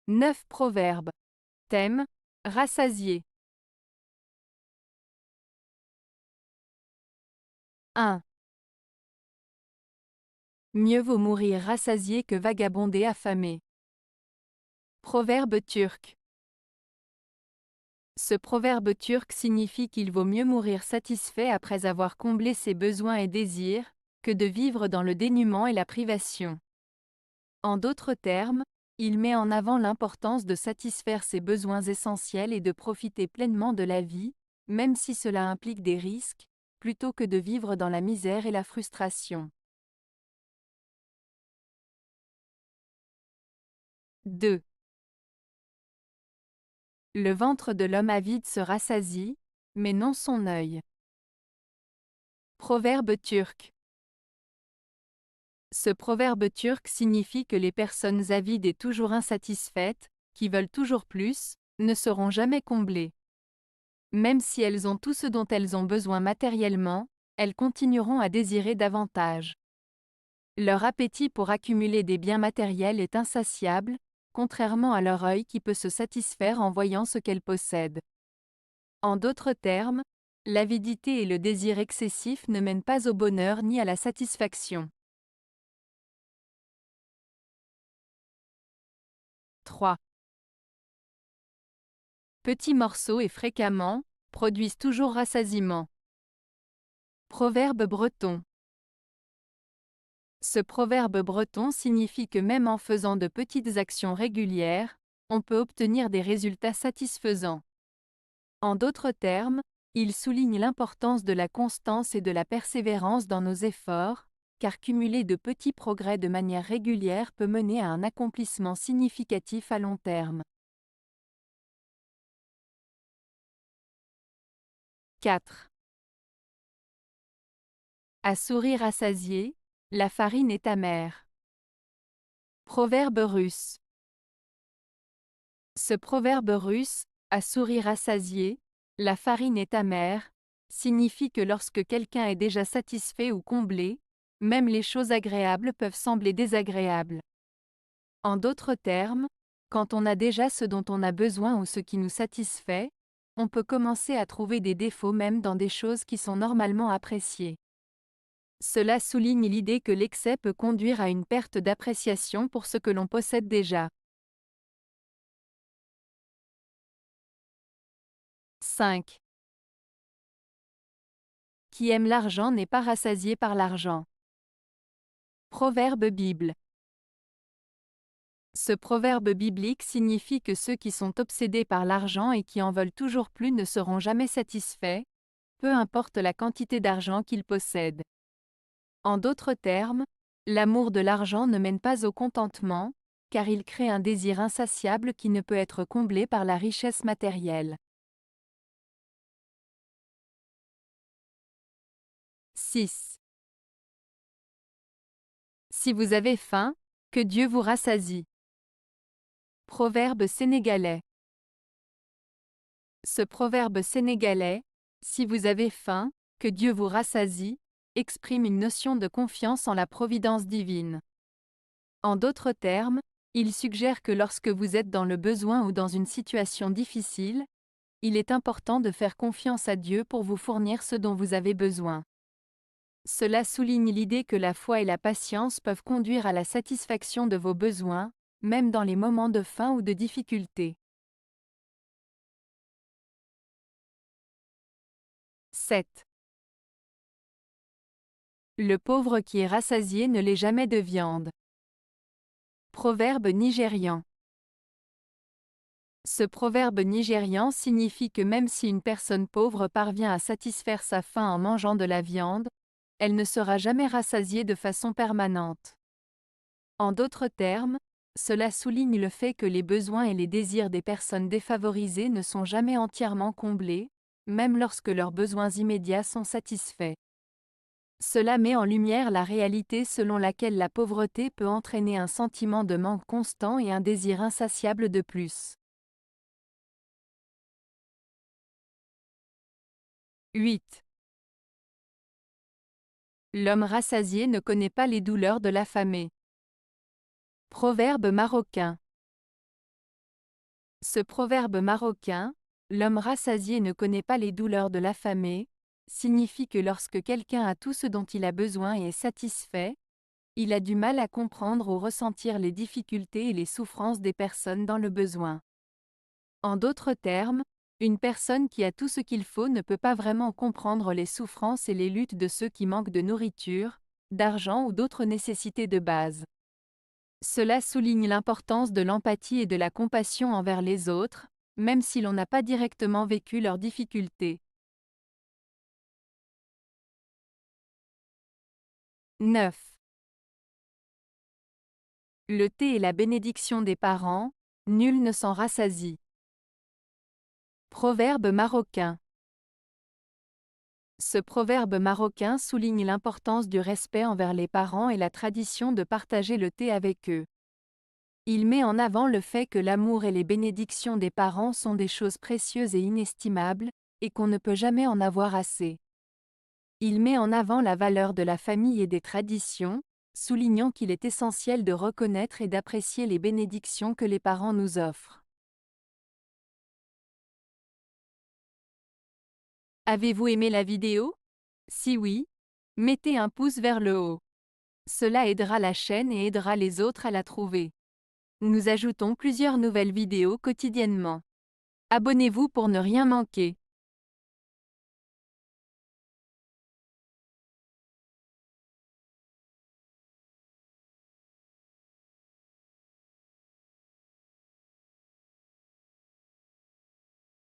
9 proverbes. Thème: rassasié. 1. Mieux vaut mourir rassasié que vagabonder affamé. Proverbe turc. Ce proverbe turc signifie qu'il vaut mieux mourir satisfait après avoir comblé ses besoins et désirs, que de vivre dans le dénuement et la privation. En d'autres termes, il met en avant l'importance de satisfaire ses besoins essentiels et de profiter pleinement de la vie, même si cela implique des risques, plutôt que de vivre dans la misère et la frustration. 2. Le ventre de l'homme avide se rassasie, mais non son œil. Proverbe turc. Ce proverbe turc signifie que les personnes avides et toujours insatisfaites, qui veulent toujours plus, ne seront jamais comblées. Même si elles ont tout ce dont elles ont besoin matériellement, elles continueront à désirer davantage. Leur appétit pour accumuler des biens matériels est insatiable, contrairement à leur œil qui peut se satisfaire en voyant ce qu'elles possèdent. En d'autres termes, l'avidité et le désir excessif ne mènent pas au bonheur ni à la satisfaction. 3. Petits morceaux et fréquemment, produisent toujours rassasiement. Proverbe breton. Ce proverbe breton signifie que même en faisant de petites actions régulières, on peut obtenir des résultats satisfaisants. En d'autres termes, il souligne l'importance de la constance et de la persévérance dans nos efforts, car cumuler de petits progrès de manière régulière peut mener à un accomplissement significatif à long terme. 4. À sourire rassasié, la farine est amère. Proverbe russe. Ce proverbe russe, à sourire rassasié, la farine est amère, signifie que lorsque quelqu'un est déjà satisfait ou comblé, même les choses agréables peuvent sembler désagréables. En d'autres termes, quand on a déjà ce dont on a besoin ou ce qui nous satisfait, on peut commencer à trouver des défauts même dans des choses qui sont normalement appréciées. Cela souligne l'idée que l'excès peut conduire à une perte d'appréciation pour ce que l'on possède déjà. 5. Qui aime l'argent n'est pas rassasié par l'argent. Proverbe Bible. Ce proverbe biblique signifie que ceux qui sont obsédés par l'argent et qui en veulent toujours plus ne seront jamais satisfaits, peu importe la quantité d'argent qu'ils possèdent. En d'autres termes, l'amour de l'argent ne mène pas au contentement, car il crée un désir insatiable qui ne peut être comblé par la richesse matérielle. 6. Si vous avez faim, que Dieu vous rassasie. Proverbe sénégalais. Ce proverbe sénégalais, si vous avez faim, que Dieu vous rassasie, exprime une notion de confiance en la providence divine. En d'autres termes, il suggère que lorsque vous êtes dans le besoin ou dans une situation difficile, il est important de faire confiance à Dieu pour vous fournir ce dont vous avez besoin. Cela souligne l'idée que la foi et la patience peuvent conduire à la satisfaction de vos besoins, même dans les moments de faim ou de difficulté. 7. Le pauvre qui est rassasié ne l'est jamais de viande. Proverbe nigérian. Ce proverbe nigérian signifie que même si une personne pauvre parvient à satisfaire sa faim en mangeant de la viande, elle ne sera jamais rassasiée de façon permanente. En d'autres termes, cela souligne le fait que les besoins et les désirs des personnes défavorisées ne sont jamais entièrement comblés, même lorsque leurs besoins immédiats sont satisfaits. Cela met en lumière la réalité selon laquelle la pauvreté peut entraîner un sentiment de manque constant et un désir insatiable de plus. 8. L'homme rassasié ne connaît pas les douleurs de l'affamé. Proverbe marocain. Ce proverbe marocain, l'homme rassasié ne connaît pas les douleurs de l'affamé, signifie que lorsque quelqu'un a tout ce dont il a besoin et est satisfait, il a du mal à comprendre ou ressentir les difficultés et les souffrances des personnes dans le besoin. En d'autres termes, une personne qui a tout ce qu'il faut ne peut pas vraiment comprendre les souffrances et les luttes de ceux qui manquent de nourriture, d'argent ou d'autres nécessités de base. Cela souligne l'importance de l'empathie et de la compassion envers les autres, même si l'on n'a pas directement vécu leurs difficultés. 9. Le thé est la bénédiction des parents, nul ne s'en rassasie. Proverbe marocain. Ce proverbe marocain souligne l'importance du respect envers les parents et la tradition de partager le thé avec eux. Il met en avant le fait que l'amour et les bénédictions des parents sont des choses précieuses et inestimables, et qu'on ne peut jamais en avoir assez. Il met en avant la valeur de la famille et des traditions, soulignant qu'il est essentiel de reconnaître et d'apprécier les bénédictions que les parents nous offrent. Avez-vous aimé la vidéo? Si oui, mettez un pouce vers le haut. Cela aidera la chaîne et aidera les autres à la trouver. Nous ajoutons plusieurs nouvelles vidéos quotidiennement. Abonnez-vous pour ne rien manquer.